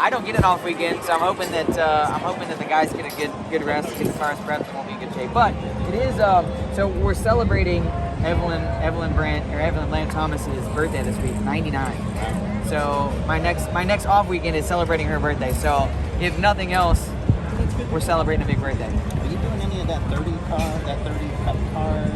I don't get an off weekend, so I'm hoping that the guys get a good rest, get the cars prepped, and we'll be in good shape. But it is so we're celebrating Evelyn Bland Thomas's birthday this week, 99. So my next off weekend is celebrating her birthday. So if nothing else, we're celebrating a big birthday. Are you doing any of that 30 cup cars?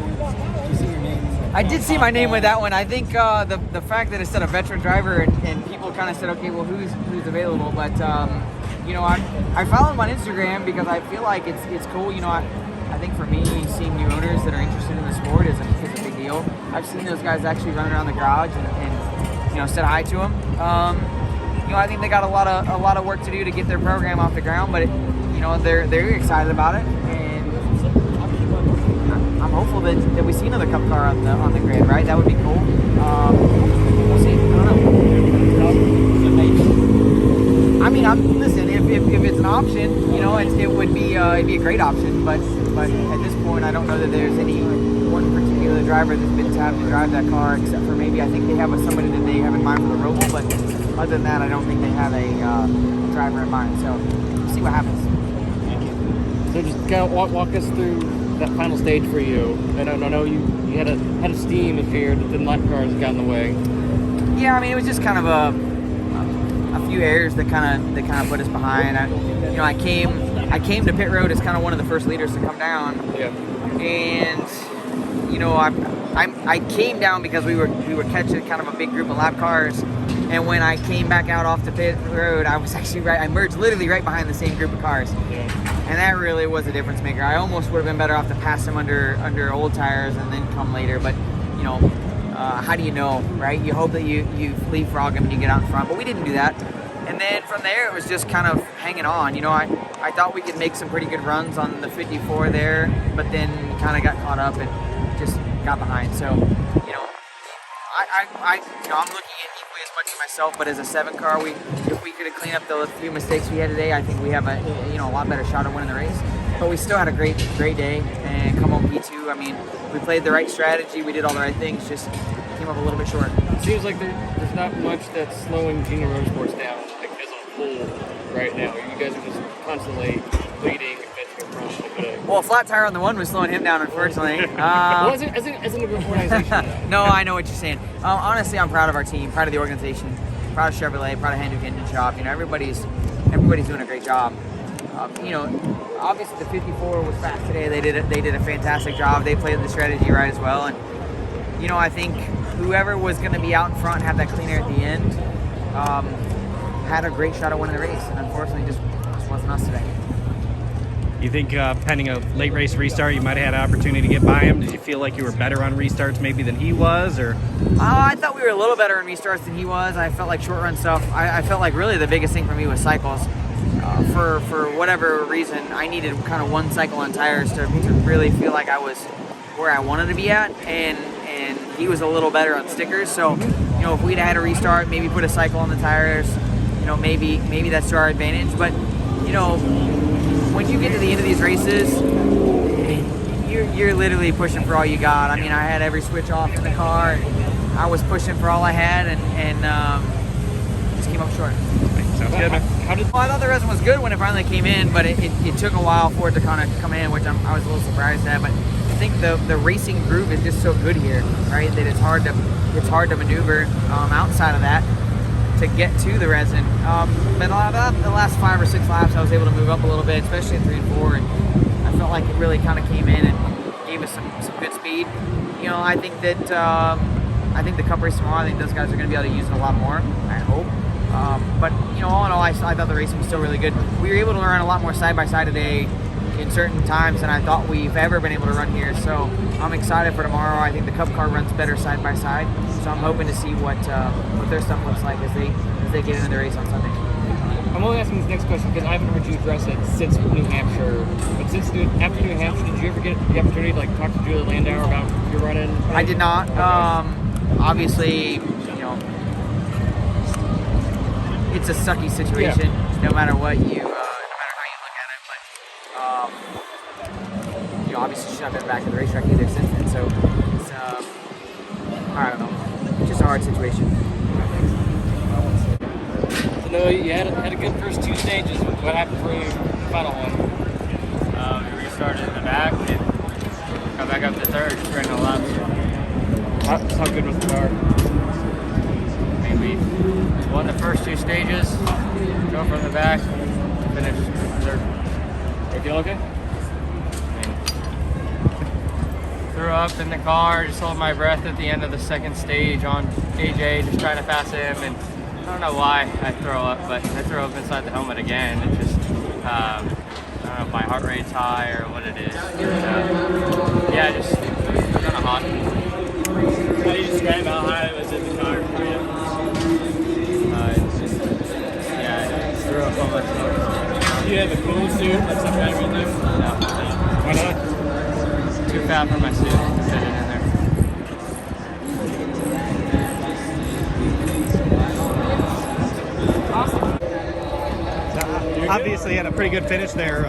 Did you see your name? I did see my name with that one. I think the fact that it said a veteran driver and people kind of said, okay, well, who's available? But I follow him on Instagram because I feel like it's cool. I think for me, seeing new owners that are interested in the sport is a big deal. I've seen those guys actually running around the garage and said hi to them. I think they got a lot of work to do to get their program off the ground, but they're excited about it. I'm hopeful that we see another Cup car on the grid, right? That would be cool. We'll see. I don't know. I mean, listen. If it's an option, it'd be a great option. But at this point, I don't know that there's any one particular driver that's been tapped to drive that car, except for maybe I think they have somebody that they have in mind for the Roval. But other than that, I don't think they have a driver in mind. So we'll see what happens. So just kind of walk us through that final stage for you. And I know you had a steam appeared, but then lap cars got in the way. Yeah, I mean, it was just kind of a few errors that kind of put us behind. I came to pit road as kind of one of the first leaders to come down. Yeah. And I came down because we were catching kind of a big group of lap cars. And when I came back out off the pit road, I was actually I merged literally right behind the same group of cars. Yeah. And that really was a difference maker. I almost would have been better off to pass them under old tires and then come later. But, how do you know, right? You hope that you leapfrog them and you get out in front. But we didn't do that. And then from there, it was just kind of hanging on. I thought we could make some pretty good runs on the 54 there, but then kind of got caught up and just got behind. So, I'm looking at equally as much as myself, but as a 7 car, if we could have cleaned up the few mistakes we had today, I think we have a lot better shot at winning the race. But we still had a great day and come home P2. I mean, we played the right strategy, we did all the right things, just came up a little bit short. It seems like there's not much that's slowing junior motorsports down, like as a whole right now. You guys are just constantly leading and finishing in front. Well, a flat tire on the one was slowing him down, unfortunately. As in a group organization. No, I know what you're saying. Honestly, I'm proud of our team, proud of the organization, proud of Chevrolet, proud of Hendrick Engine Shop. Everybody's doing a great job. Obviously the 54 was fast today. They did a fantastic job. They played the strategy right as well. And I think whoever was going to be out in front and have that clean air at the end had a great shot at winning the race. And unfortunately, just wasn't us today. You think pending a late race restart, you might have had an opportunity to get by him? Did you feel like you were better on restarts maybe than he was, or? I thought we were a little better in restarts than he was. I felt like short run stuff. I felt like really the biggest thing for me was cycles. For whatever reason, I needed kind of one cycle on tires to really feel like I was where I wanted to be at, and he was a little better on stickers. So, if we'd had a restart, maybe put a cycle on the tires, maybe that's to our advantage. But, when you get to the end of these races, you're literally pushing for all you got. I mean, I had every switch off in the car, and I was pushing for all I had, and just came up short. Sounds good. Well, I thought the resin was good when it finally came in, but it took a while for it to kind of come in, which I was a little surprised at. But I think the racing groove is just so good here, right? That it's hard to maneuver outside of that to get to the resin. But about the last 5 or 6 laps, I was able to move up a little bit, especially in 3 and 4, and I felt like it really kind of came in and gave us some good speed. I think that I think the Cup race tomorrow, I think those guys are going to be able to use it a lot more. I hope. But all in all, I thought the racing was still really good. We were able to run a lot more side-by-side today in certain times than I thought we've ever been able to run here. So I'm excited for tomorrow. I think the Cup car runs better side-by-side. So I'm hoping to see what their stuff looks like as they get into the race on Sunday. I'm only asking this next question because I haven't heard you address it since New Hampshire. But after New Hampshire, did you ever get the opportunity to talk to Julie Landauer about your running? I did not. Obviously, it's a sucky situation, no matter how you look at it. But obviously she's not been back at the racetrack either since then. So it's I don't know, it's just a hard situation. So no, you had a good first 2 stages. What happened for you in the final one? We restarted in the back and got back up to third, just ran no laps. How good was the car? I mean, we won the first 2 stages, go from the back, finish third. Are you feeling okay? Threw up in the car, just hold my breath at the end of the second stage on AJ, just trying to pass him, and I don't know why I throw up, but I throw up inside the helmet again. It just, I don't know if my heart rate's high or what it is. Yeah, just kind of hot. How do you describe how high it was in the car for you? It's just, yeah, I threw up on myself. Do you have a cool suit like some guy right there? No, Why not? too fat for my suit to fit it in there. Obviously, you had a pretty good finish there.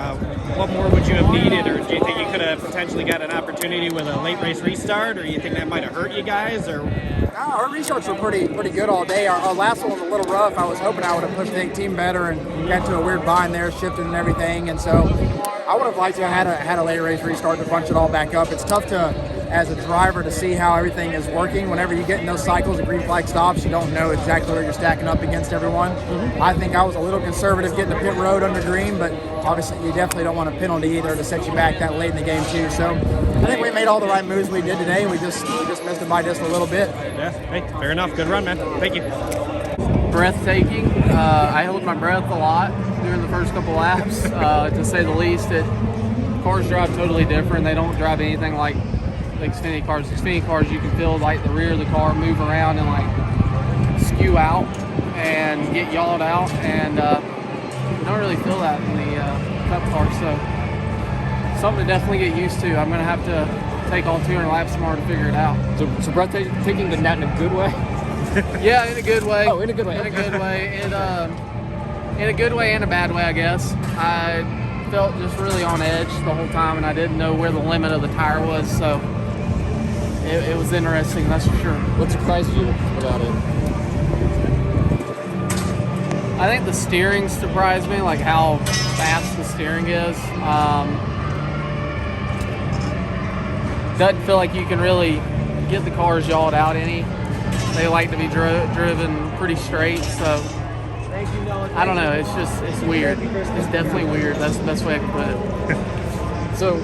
What more would you have needed, or do you think you could have potentially got an opportunity with a late race restart, or you think that might have hurt you guys? Or Our restarts were pretty good all day. Our last one was a little rough. I was hoping I would have pushed the team better and got to a weird bind there, shifted and everything. And so I would have liked to have had a late race restart to bunch it all back up. It's tough to, as a driver, to see how everything is working. Whenever you get in those cycles of green flag stops, you don't know exactly where you're stacking up against everyone. I think I was a little conservative getting to pit road under green, but obviously you definitely don't want a penalty either to set you back that late in the game too. So I think we made all the right moves we did today. We just missed it by just a little bit. yeah, hey, fair enough. Good run, man. Thank you. Breathtaking. I held my breath a lot during the first couple laps, to say the least. Cars drive totally different. They don't drive anything like the Xfinity cars. Xfinity cars, you can feel like the rear of the car move around and like skew out and get yawed out, and you don't really feel that in the Cup car. So something to definitely get used to. I'm going to have to take all 200 laps tomorrow to figure it out. So breathtaking, but not in a good way? Yeah, in a good way. Oh, in a good way. In a good way. In a good way and a bad way, I guess. I felt just really on edge the whole time, and I didn't know where the limit of the tire was, so it was interesting, that's for sure. What surprised you about it? I think the steering surprised me, like how fast the steering is. Doesn't feel like you can really get the cars yawed out any. They like to be driven pretty straight, so I don't know. It's weird. It's definitely weird. That's the best way I can put it. So,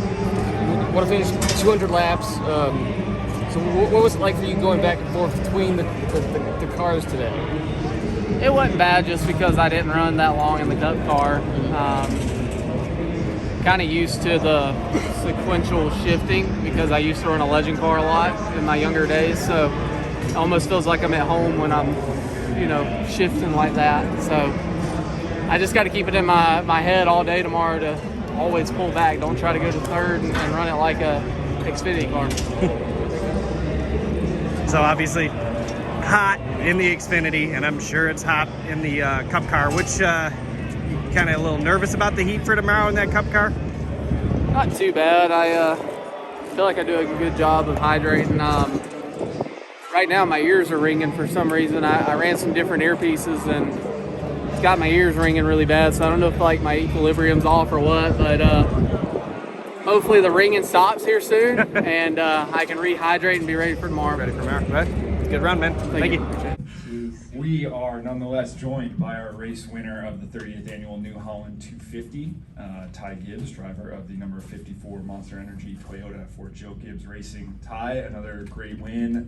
want to finish 200 laps. So, what was it like for you going back and forth between the cars today? It wasn't bad just because I didn't run that long in the Cup car. Kind of used to the sequential shifting because I used to run a Legend car a lot in my younger days. So, it almost feels like I'm at home when I'm, shifting like that. So I just got to keep it in my head all day tomorrow to always pull back. Don't try to go to third and run it like a Xfinity car. So obviously hot in the Xfinity, and I'm sure it's hot in the Cup car. Which kind of a little nervous about the heat for tomorrow in that Cup car? Not too bad. I feel like I do a good job of hydrating. Right now my ears are ringing for some reason. I ran some different earpieces and it's got my ears ringing really bad, so I don't know if like my equilibrium's off or what, but hopefully the ringing stops here soon and I can rehydrate and be ready for tomorrow. Ready for tomorrow. Right. Good run, man. Thank you. We are nonetheless joined by our race winner of the 30th annual New Holland 250, Ty Gibbs, driver of the number 54 Monster Energy Toyota for Joe Gibbs Racing. Ty, another great win,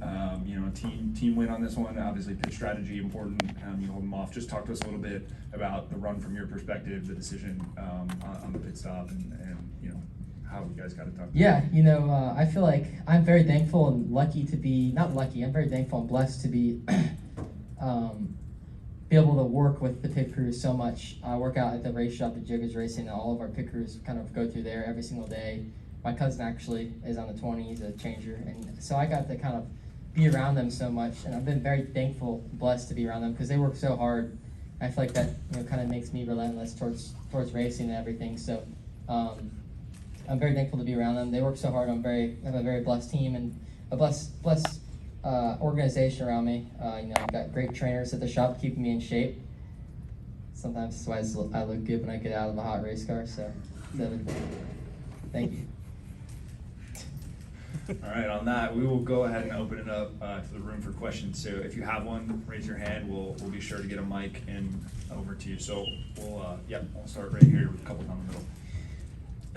team win on this one. Obviously, pit strategy important. You hold them off. Just talk to us a little bit about the run from your perspective, the decision on the pit stop, and how you guys got it done. Yeah, I feel like I'm very thankful and lucky to be, not lucky, I'm very thankful and blessed to be able to work with the pit crews so much. I work out at the race shop at Gibbs Racing, and all of our pit crews kind of go through there every single day. My cousin actually is on the 20, he's a changer, and so I got to kind of be around them so much, and I've been very thankful, blessed to be around them because they work so hard. I feel like that kind of makes me relentless towards racing and everything. So I'm very thankful to be around them. They work so hard. I have a very blessed team and a blessed organization around me. I've got great trainers at the shop keeping me in shape. sometimes it's why I look good when I get out of a hot race car. So, thank you. All right, on that, we will go ahead and open it up to the room for questions. So if you have one, raise your hand. We'll be sure to get a mic and over to you. So we'll start right here with a couple down the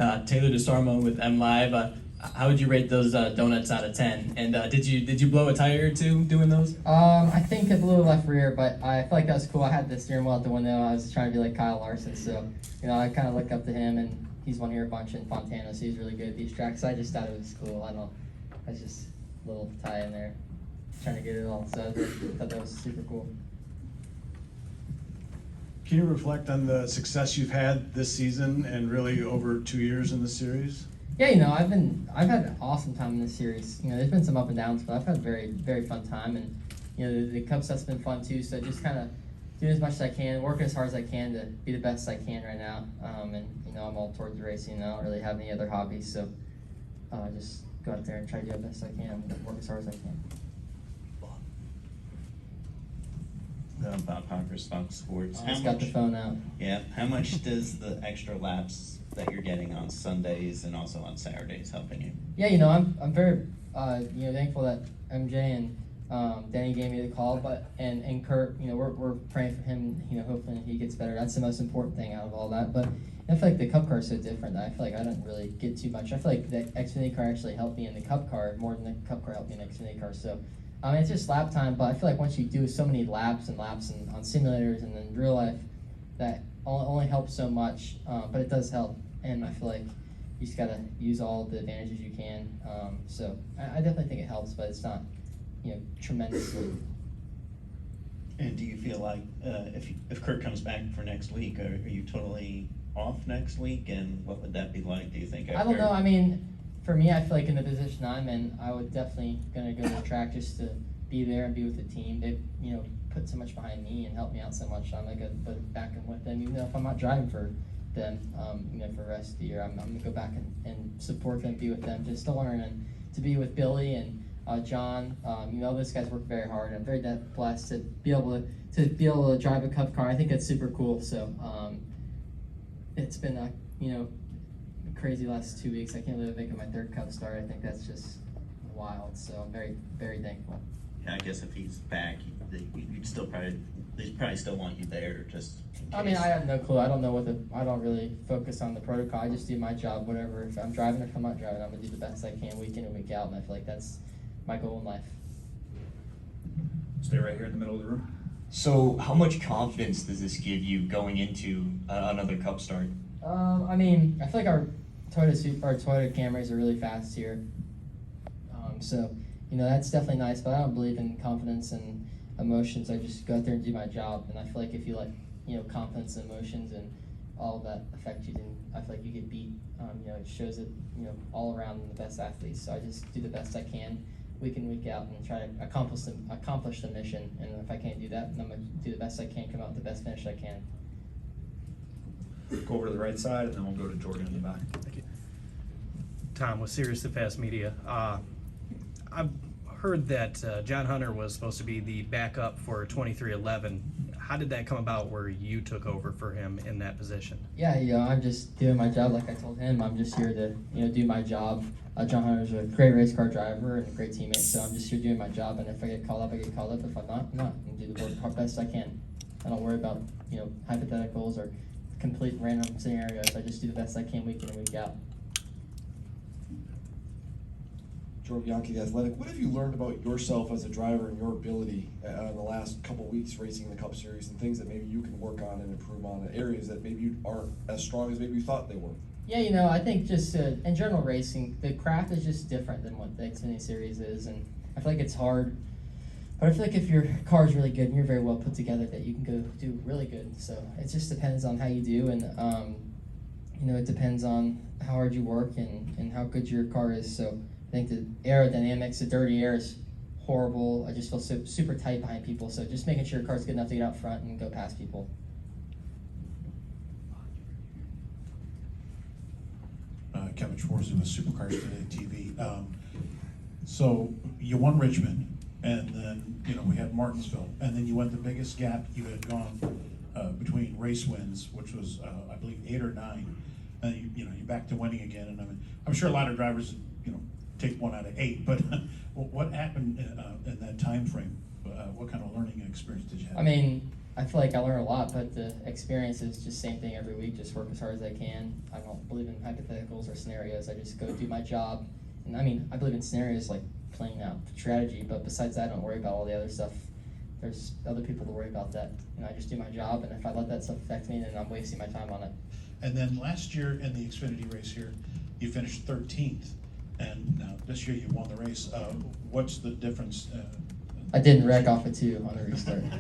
middle. Taylor DeSarmo with MLive. How would you rate those donuts out of 10? And did you blow a tire or two doing those? I think I blew a left rear, but I feel like that was cool. I had the steering wheel out the window. I was trying to be like Kyle Larson, so I kind of look up to him, and he's won here a bunch in Fontana, so he's really good at these tracks. So I just thought it was cool. I was just a little tie in there, trying to get it all. So I thought that was super cool. Can you reflect on the success you've had this season and really over 2 years in the series? Yeah, I've had an awesome time in this series. There's been some up and downs, but I've had a very, very fun time, and the Cup stuff's been fun too. So just kind of doing as much as I can, working as hard as I can to be the best I can right now. And I'm all towards racing. I don't really have any other hobbies, so just go out there and try to do the best I can, and work as hard as I can. Bob Conquers, Fox Sports. I just got the phone out. Yeah. How much does the extra laps that you're getting on Sundays and also on Saturdays helping you? Yeah, I'm very thankful that MJ and Danny gave me the call, and Kurt, we're praying for him. Hopefully he gets better. That's the most important thing out of all that. But I feel like the Cup car is so different that I feel like I don't really get too much. I feel like the Xfinity car actually helped me in the Cup car more than the Cup car helped me in the Xfinity car. So it's just lap time, but I feel like once you do so many laps and on simulators and then real life, that only helps so much, but it does help, and I feel like you just gotta use all the advantages you can. So I definitely think it helps, but it's not, tremendously. And do you feel like if Kurt comes back for next week, are you totally off next week? And what would that be like, do you think? I don't know. I mean, for me, I feel like in the position I'm in, I would definitely gonna go to the track just to be there and be with the team. They've put so much behind me and helped me out so much. I'm gonna go back and with them, even though if I'm not driving for them, for the rest of the year, I'm gonna go back and support them, be with them, just to learn and to be with Billy and John. Those guys work very hard. I'm very blessed to be able to drive a Cup car. I think that's super cool. So it's been a crazy last 2 weeks. I can't believe I'm making my third Cup start. I think that's just wild. So I'm very, very thankful. Yeah, I guess if he's back, you'd still they'd probably still want you there just in case. I mean, I have no clue. I don't know I don't really focus on the protocol. I just do my job, whatever. If I'm driving, if I'm not driving, I'm gonna do the best I can week in and week out, and I feel like that's my goal in life. Stay right here in the middle of the room. So how much confidence does this give you going into another Cup start? I mean, I feel like our Toyota Camrys are really fast here. So, that's definitely nice, but I don't believe in confidence and emotions. I just go out there and do my job, and I feel like if you let, confidence and emotions and all of that affect you, then I feel like you get beat. It shows it, all around the best athletes. So I just do the best I can week in, week out, and try to accomplish the mission. And if I can't do that, then I'm gonna do the best I can, come out with the best finish I can. Go over to the right side, and then we'll go to Jordan in the back. Thank you. Tom with Sirius the Fast Media. I've heard that John Hunter was supposed to be the backup for 2311. How did that come about where you took over for him in that position? Yeah, I'm just doing my job like I told him. I'm just here to, do my job. John Hunter's a great race car driver and a great teammate, so I'm just here doing my job, and if I get called up, I get called up. If I'm not, I'm not. And do the best I can. I don't worry about, hypotheticals or complete random scenarios. I just do the best I can week in and week out. Jordan Bianchi, The Athletic. What have you learned about yourself as a driver and your ability in the last couple weeks racing in the Cup Series, and things that maybe you can work on and improve on, areas that maybe you aren't as strong as maybe you thought they were? Yeah, I think just in general racing, the craft is just different than what the Xfinity Series is, and I feel like it's hard. But I feel like if your car is really good and you're very well put together, that you can go do really good. So it just depends on how you do, and it depends on how hard you work and how good your car is. So I think the aerodynamics, the dirty air is horrible. I just feel super tight behind people. So just making sure your car's good enough to get out front and go past people. Kevin Schwartz with Supercars Today TV. So you won Richmond, and then we had Martinsville, and then you went the biggest gap you had gone between race wins, which was I believe 8 or 9, and you're back to winning again. And I'm sure a lot of drivers take 1 out of 8, but what happened in that time frame? What kind of learning and experience did you have? I mean, I feel like I learn a lot, but the experience is just same thing every week. Just work as hard as I can. I don't believe in hypotheticals or scenarios. I just go do my job. And I mean, I believe in scenarios like playing out strategy, but besides that, I don't worry about all the other stuff. There's other people to worry about that. I just do my job, and if I let that stuff affect me, then I'm wasting my time on it. And then last year in the Xfinity race here, you finished 13th, and now this year you won the race. What's the difference? I didn't wreck off a 2 on the restart. I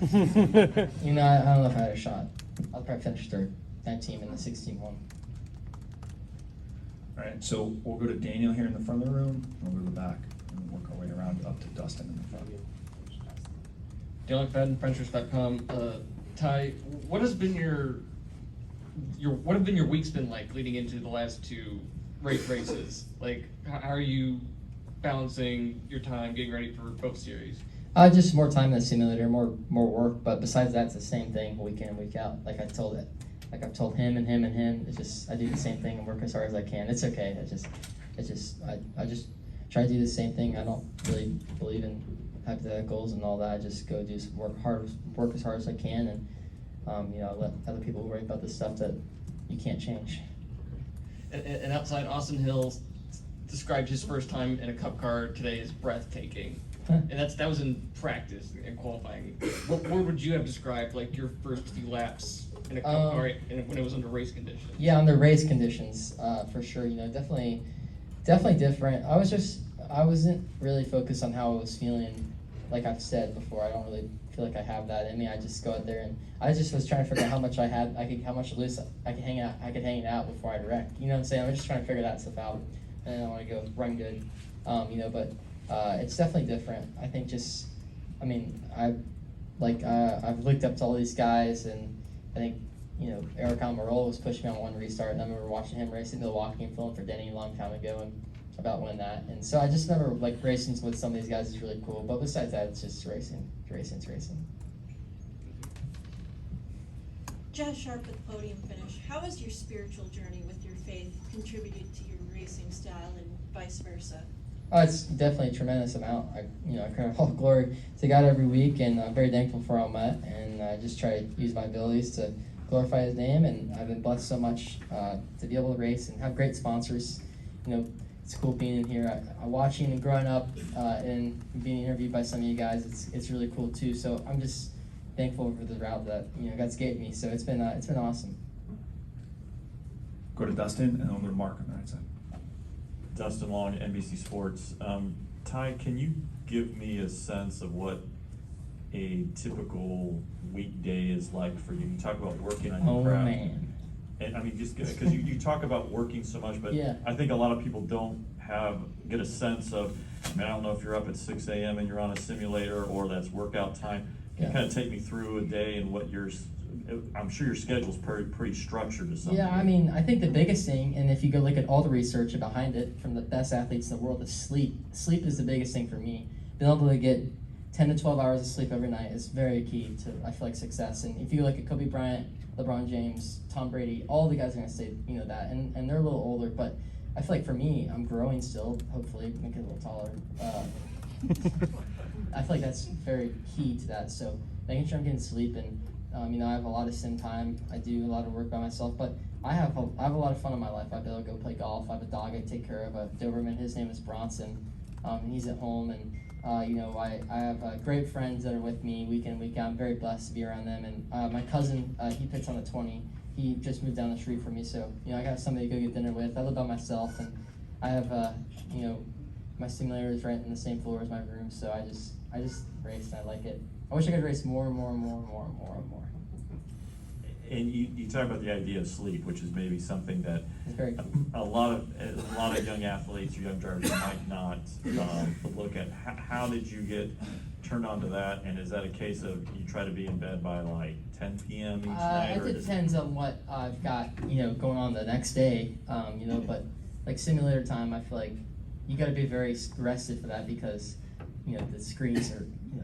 don't know if I had a shot. I'll probably finish 3rd. That team in the 16-1. All right, so we'll go to Daniel here in the front of the room, and we'll go to the back, and work our way around up to Dustin in the front. Daniel McFadden, Frenchers.com. Ty, what has been your weeks been like leading into the last 2 races? Like, how are you balancing your time, getting ready for both series? Just more time in the simulator, more work. But besides that, it's the same thing week in and week out. I've told him and him and him. It's just I do the same thing and work as hard as I can. It's okay. I just try to do the same thing. I don't really believe in hypotheticals and all that. I just go work as hard as I can, and let other people worry about the stuff that you can't change. And outside, Austin Hill described his first time in a Cup car today as breathtaking. And that was in practice and qualifying. What would you have described like your first few laps in a Cup car when it was under race conditions? Yeah, under race conditions, for sure. Definitely different. I wasn't really focused on how I was feeling. Like I've said before, I don't really feel like I have that in me. I just go out there and I just was trying to figure out how much how much loose I could hang it out before I'd wreck. You know what I'm saying? I'm just trying to figure that stuff out, and I want to go run good. But it's definitely different. I think I've looked up to all these guys, and I think Eric Almirola was pushing me on one restart, and I remember watching him race in Milwaukee and filling for Denny a long time ago, and about winning that. And so I just remember racing with some of these guys is really cool. But besides that, it's just racing. It's racing. Jazz Sharp with podium finish. How has your spiritual journey with your faith contributed to your racing style and vice versa? It's definitely a tremendous amount. I credit all glory to God every week, and I'm very thankful for all Met, and I just try to use my abilities to glorify His name. And I've been blessed so much to be able to race and have great sponsors. It's cool being in here. I watching and growing up and being interviewed by some of you guys. It's really cool too. So I'm just thankful for the route that God's gave me. So it's been awesome. Go to Dustin, and then we'll go to Mark on the right side. Dustin Long, NBC Sports. Ty, can you give me a sense of what a typical weekday is like for you? You talk about working on your craft. Oh man. And I mean, just because you talk about working so much, but yeah. I think a lot of people don't get a sense of, I don't know if you're up at 6 a.m. and you're on a simulator or that's workout time. Can you kind of take me through a day and what I'm sure your schedule's pretty structured to some Yeah, degree. I mean, I think the biggest thing, and if you go look at all the research behind it from the best athletes in the world, is sleep. Sleep is the biggest thing for me. Being able to get 10 to 12 hours of sleep every night is very key to, I feel like, success. And if you look at Kobe Bryant, LeBron James, Tom Brady, all the guys are going to say, that. And they're a little older, but I feel like for me, I'm growing still, hopefully, make it a little taller. I feel like that's very key to that. So making sure I'm getting sleep, and I have a lot of sim time. I do a lot of work by myself, but I have a lot of fun in my life. I've been able to go play golf. I have a dog I take care of, a Doberman. His name is Bronson, and he's at home. And I have great friends that are with me week in and week out. I'm very blessed to be around them. And my cousin, he pits on the 20. He just moved down the street from me, so I got somebody to go get dinner with. I live by myself, and I have my simulator is right in the same floor as my room. So I just race, and I like it. I wish I could race more and more and more and more and more and more. And you talk about the idea of sleep, which is maybe something that a lot of young athletes or young drivers might not look at. How did you get turned on to that? And is that a case of you try to be in bed by like 10 p.m. each night? It depends on what I've got going on the next day. But like simulator time, I feel like you got to be very rested for that, because the screens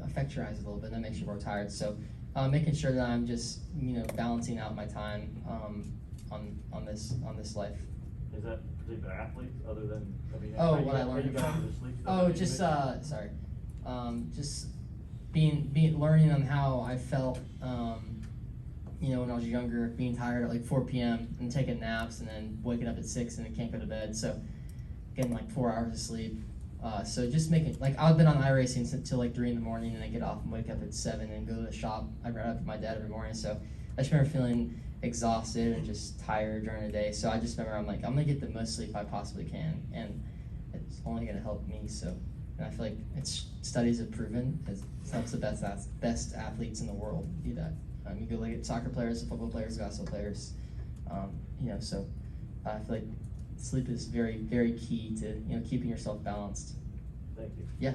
affect your eyes a little bit, and that makes you more tired. So making sure that I'm just balancing out my time on this life. Is that particular athletes other than, I mean, Oh, how what I how learned you got from. into sleep stuff? Oh, just just being learning on how I felt. When I was younger, being tired at like 4 p.m. and taking naps, and then waking up at 6 and I can't go to bed. So getting like 4 hours of sleep. So just making, like, I've been on iRacing until like 3 in the morning, and I get off and wake up at 7 and go to the shop. I ride up with my dad every morning. So I just remember feeling exhausted and just tired during the day. So I just remember I'm like, I'm gonna get the most sleep I possibly can, and it's only gonna help me. So, and I feel like studies have proven it helps the best athletes in the world do that. You go look at soccer players, football players, basketball players. So I feel like sleep is very, very key to keeping yourself balanced. Thank you. Yeah.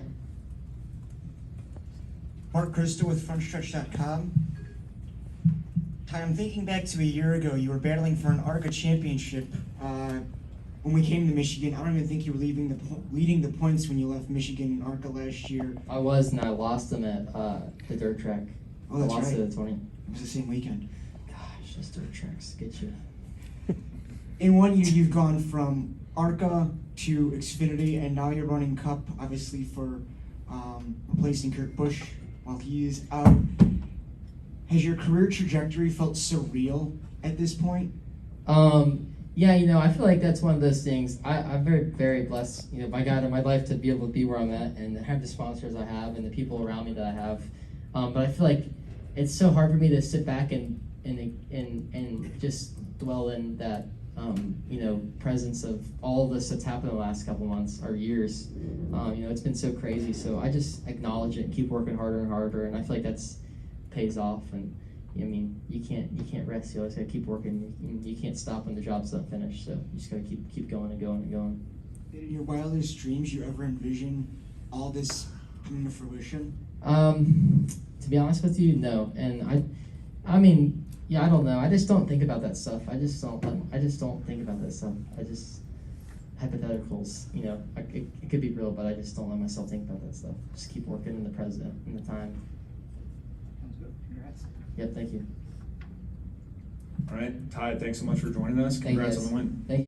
Mark Krista with FrontStretch.com. Ty, I'm thinking back to a year ago. You were battling for an ARCA championship when we came to Michigan. I don't even think you were leading the points when you left Michigan in ARCA last year. I was, and I lost them at the dirt track. Oh, that's I lost right. to the 20. It was the same weekend. Gosh, those dirt tracks get you. In 1 year, you've gone from ARCA to Xfinity, and now you're running Cup, obviously for replacing Kurt Busch while he is out. Has your career trajectory felt surreal at this point? Yeah, I feel like that's one of those things. I'm very, very blessed, by God in my life to be able to be where I'm at and have the sponsors I have and the people around me that I have. But I feel like it's so hard for me to sit back and just dwell in that, presence of all this that's happened in the last couple months or years. It's been so crazy. So I just acknowledge it and keep working harder and harder. And I feel like that's pays off. And you can't rest. You always gotta keep working. You can't stop when the job's not finished. So you just gotta keep going and going and going. Did in your wildest dreams you ever envision all this coming to fruition? To be honest with you, no. And I mean, I don't know. I just don't think about that stuff. I just don't think about that stuff. I just hypotheticals. It could be real, but I just don't let myself think about that stuff. Just keep working in the present, in the time. Sounds good. Congrats. Yep. Thank you. All right, Ty, thanks so much for joining us. Thank you, Congrats guys. on the win. Thank you.